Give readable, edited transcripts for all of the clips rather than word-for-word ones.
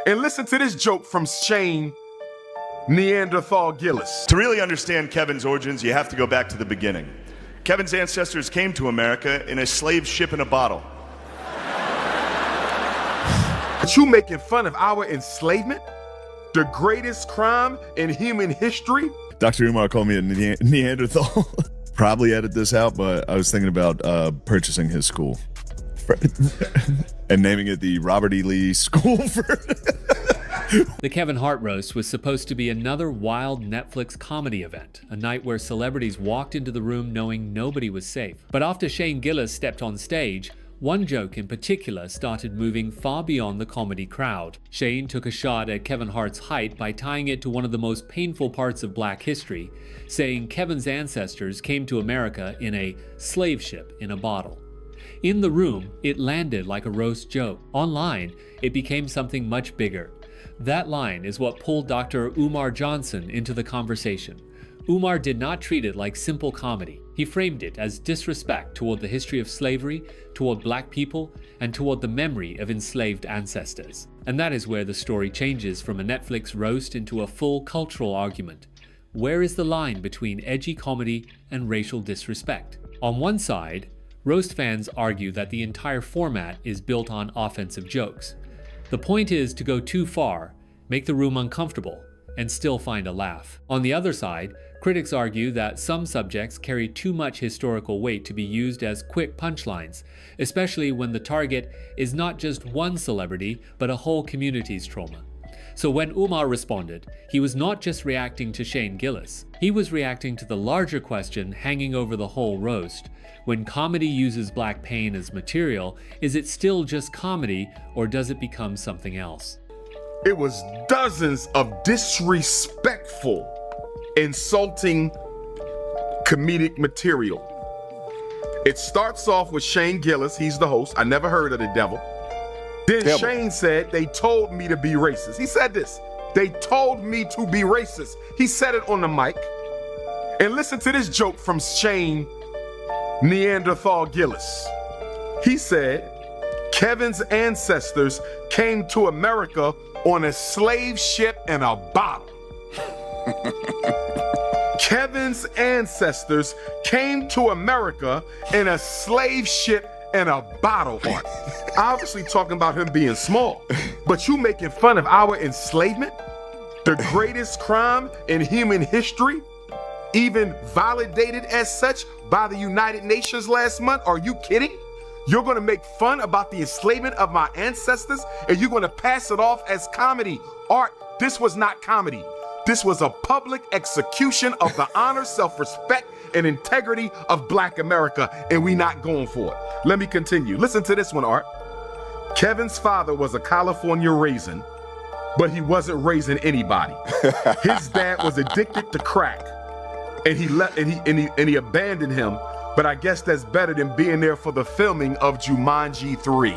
And listen to this joke from Shane Neanderthal Gillis. To really understand Kevin's origins, you have to go back to the beginning. Kevin's ancestors came to America in a slave ship in a bottle. But you making fun of our enslavement? The greatest crime in human history? Dr. Umar called me a Neanderthal. Probably edit this out, but I was thinking about purchasing his school and naming it the Robert E. Lee School for... The Kevin Hart Roast was supposed to be another wild Netflix comedy event, a night where celebrities walked into the room knowing nobody was safe. But after Shane Gillis stepped on stage, one joke in particular started moving far beyond the comedy crowd. Shane took a shot at Kevin Hart's height by tying it to one of the most painful parts of Black history, saying Kevin's ancestors came to America in a slave ship in a bottle. In the room, it landed like a roast joke. Online, it became something much bigger. That line is what pulled Dr. Umar Johnson into the conversation. Umar did not treat it like simple comedy. He framed it as disrespect toward the history of slavery, toward Black people, and toward the memory of enslaved ancestors. And that is where the story changes from a Netflix roast into a full cultural argument. Where is the line between edgy comedy and racial disrespect? On one side, roast fans argue that the entire format is built on offensive jokes. The point is to go too far, make the room uncomfortable, and still find a laugh. On the other side, critics argue that some subjects carry too much historical weight to be used as quick punchlines, especially when the target is not just one celebrity, but a whole community's trauma. So when Umar responded, he was not just reacting to Shane Gillis, he was reacting to the larger question hanging over the whole roast. When comedy uses Black pain as material, is it still just comedy, or does it become something else? It was dozens of disrespectful, insulting comedic material. It starts off with Shane Gillis, he's the host. I never heard of the devil. Then Shane said, they told me to be racist. He said this, they told me to be racist. He said it on the mic. And listen to this joke from Shane Neanderthal Gillis. He said, Kevin's ancestors came to America on a slave ship in a bottle. Kevin's ancestors came to America in a slave ship in a bottle. Obviously talking about him being small, but you making fun of our enslavement, the greatest crime in human history, even validated as such by the United Nations last month. Are you kidding? You're gonna make fun about the enslavement of my ancestors and you're gonna pass it off as comedy. Art, this was not comedy. This was a public execution of the honor, self-respect, and integrity of Black America, and we not going for it. Let me continue. Listen to this one, Art. Kevin's father was a California raisin, but he wasn't raising anybody. His dad was addicted to crack, and he abandoned him. But I guess that's better than being there for the filming of Jumanji 3.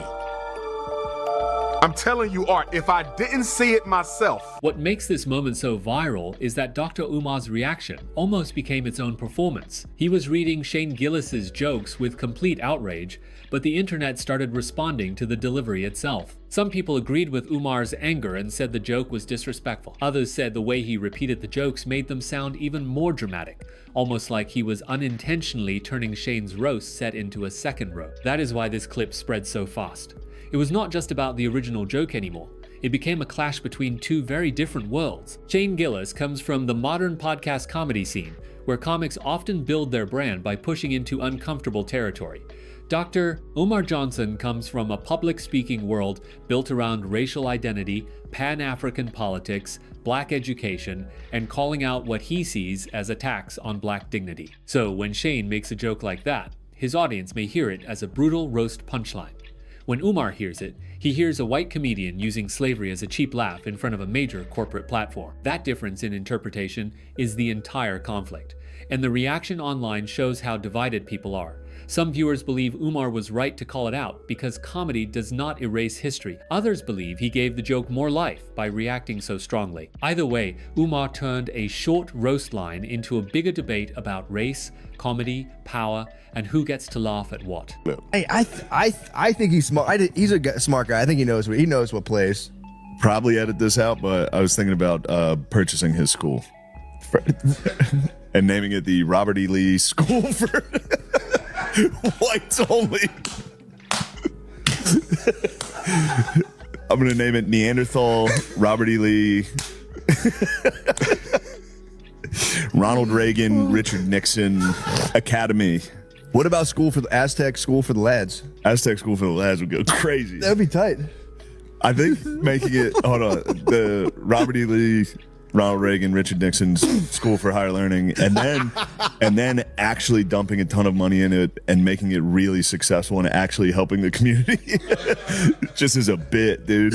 I'm telling you, Art, if I didn't see it myself. What makes this moment so viral is that Dr. Umar's reaction almost became its own performance. He was reading Shane Gillis's jokes with complete outrage, but the internet started responding to the delivery itself. Some people agreed with Umar's anger and said the joke was disrespectful. Others said the way he repeated the jokes made them sound even more dramatic, almost like he was unintentionally turning Shane's roast set into a second row. That is why this clip spread so fast. It was not just about the original joke anymore. It became a clash between two very different worlds. Shane Gillis comes from the modern podcast comedy scene, where comics often build their brand by pushing into uncomfortable territory. Dr. Umar Johnson comes from a public speaking world built around racial identity, Pan-African politics, Black education, and calling out what he sees as attacks on Black dignity. So when Shane makes a joke like that, his audience may hear it as a brutal roast punchline. When Umar hears it, he hears a white comedian using slavery as a cheap laugh in front of a major corporate platform. That difference in interpretation is the entire conflict, and the reaction online shows how divided people are. Some viewers believe Umar was right to call it out because comedy does not erase history. Others believe he gave the joke more life by reacting so strongly. Either way, Umar turned a short roast line into a bigger debate about race, comedy, power, and who gets to laugh at what. Hey, I think he's smart. He's a smart guy. I think he knows what plays. Probably edit this out, but I was thinking about purchasing his school and naming it the Robert E. Lee School for Whites Only. I'm going to name it Neanderthal, Robert E. Lee, Ronald Reagan, Richard Nixon Academy. What about school for the Aztec School for the Lads? Aztec School for the Lads would go crazy. That'd be tight. I think making it, hold on, the Robert E. Lee, Ronald Reagan, Richard Nixon's School for Higher Learning, and then actually dumping a ton of money in it and making it really successful and actually helping the community. Just as a bit, dude.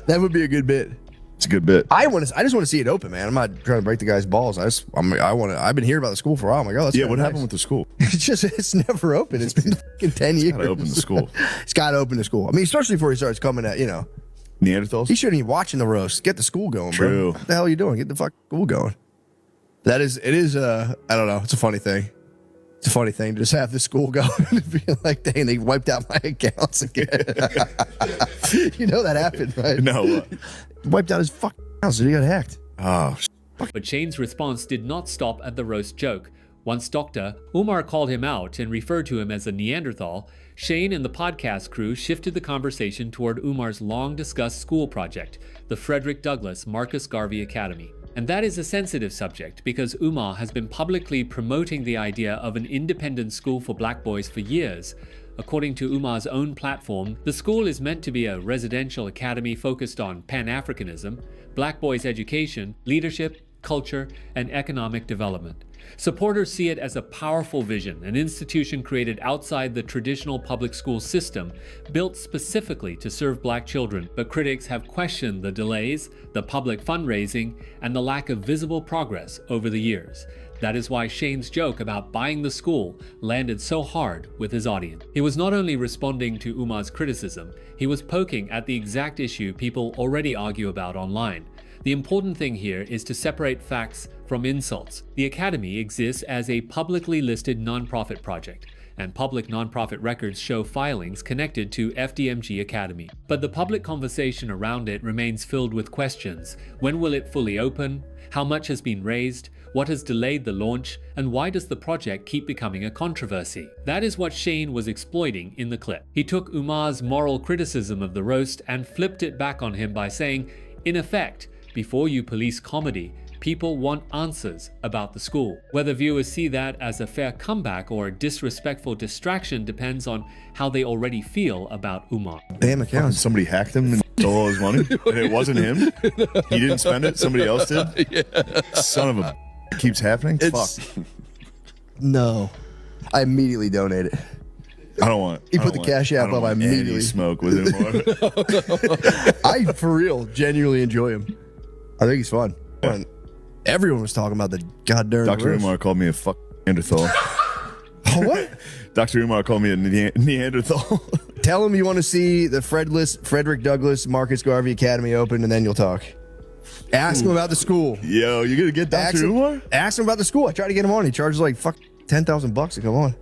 That would be a good bit. It's a good bit. I just want to see it open, man. I'm not trying to break the guy's balls. I've been hearing about the school for a while. I'm like, oh, that's Yeah, kinda what nice. happened with the school? It's never open. It's been fucking 10 years. Gotta open the school. It's got to open the school. I mean, especially before he starts coming at, Neanderthals? he shouldn't even watching the roast. Get the school going, bro. True. What the hell are you doing? Get the fucking school going. It is, I don't know. It's a funny thing. It's a funny thing to just have the school go and be like, dang, they wiped out my accounts again. You know that happened, right? No. Wiped out his fucking accounts and he got hacked. Oh, But Shane's response did not stop at the roast joke. Once Dr. Umar called him out and referred to him as a Neanderthal, Shane and the podcast crew shifted the conversation toward Umar's long-discussed school project, the Frederick Douglass Marcus Garvey Academy. And that is a sensitive subject because Umar has been publicly promoting the idea of an independent school for black boys for years. According to Umar's own platform, the school is meant to be a residential academy focused on Pan-Africanism, black boys' education, leadership, culture, and economic development. Supporters see it as a powerful vision, an institution created outside the traditional public school system, built specifically to serve black children, but critics have questioned the delays, the public fundraising, and the lack of visible progress over the years. That is why Shane's joke about buying the school landed so hard with his audience. He was not only responding to Umar's criticism, he was poking at the exact issue people already argue about online. The important thing here is to separate facts from insults. The Academy exists as a publicly listed nonprofit project, and public nonprofit records show filings connected to FDMG Academy. But the public conversation around it remains filled with questions. When will it fully open? How much has been raised? What has delayed the launch? And why does the project keep becoming a controversy? That is what Shane was exploiting in the clip. He took Umar's moral criticism of the roast and flipped it back on him by saying, in effect, before you police comedy, people want answers about the school. Whether viewers see that as a fair comeback or a disrespectful distraction depends on how they already feel about Umar. Damn accounts. somebody hacked him and stole all his money? And it wasn't him? He didn't spend it? Somebody else did? Yeah. Son of a... Keeps happening? Fuck. No. I immediately donate it. I don't want... He I put don't the cash app want up, I any immediately... smoke with him more. I, for real, genuinely enjoy him. I think he's fun. And everyone was talking about the goddamn Dr. roast. Umar called me a Neanderthal. Oh, what? Dr. Umar called me a Neanderthal. Tell him you want to see the Frederick Douglass Marcus Garvey Academy open, and then you'll talk. Ask him about the school. Yo, you gonna get Dr. Umar? Ask him about the school. I tried to get him on. He charges like $10,000 to come on.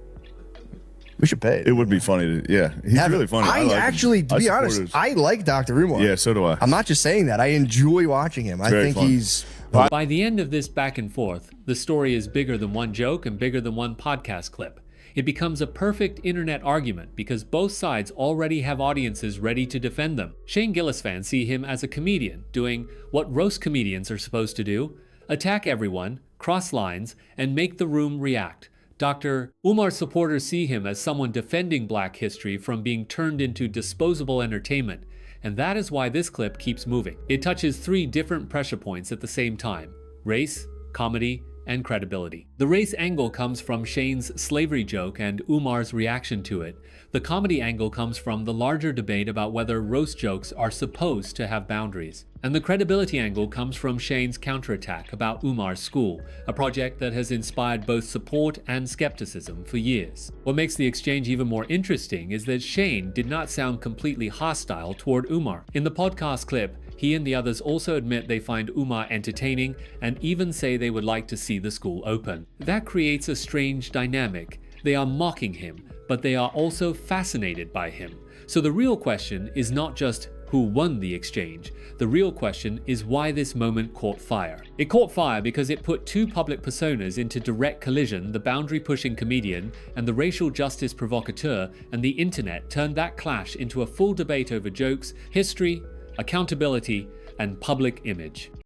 We should pay it. It would be funny to... Yeah, he's really funny. I like him. actually, to be support honest, his- I like Dr. Umar. Yeah, so do I. I'm not just saying that. I enjoy watching him. I Very think fun. he's... By the end of this back and forth, the story is bigger than one joke and bigger than one podcast clip. It becomes a perfect internet argument because both sides already have audiences ready to defend them. Shane Gillis fans see him as a comedian doing what roast comedians are supposed to do: attack everyone, cross lines, and make the room react. Dr. Umar supporters see him as someone defending black history from being turned into disposable entertainment. And that is why this clip keeps moving. It touches 3 different pressure points at the same time: race, comedy, and credibility. The race angle comes from Shane's slavery joke and Umar's reaction to it. The comedy angle comes from the larger debate about whether roast jokes are supposed to have boundaries. And the credibility angle comes from Shane's counterattack about Umar's school, a project that has inspired both support and skepticism for years. What makes the exchange even more interesting is that Shane did not sound completely hostile toward Umar. In the podcast clip, he and the others also admit they find Umar entertaining and even say they would like to see the school open. That creates a strange dynamic. They are mocking him, but they are also fascinated by him. So the real question is not just who won the exchange. The real question is why this moment caught fire. It caught fire because it put two public personas into direct collision, the boundary-pushing comedian and the racial justice provocateur, and the internet turned that clash into a full debate over jokes, history, accountability, and public image.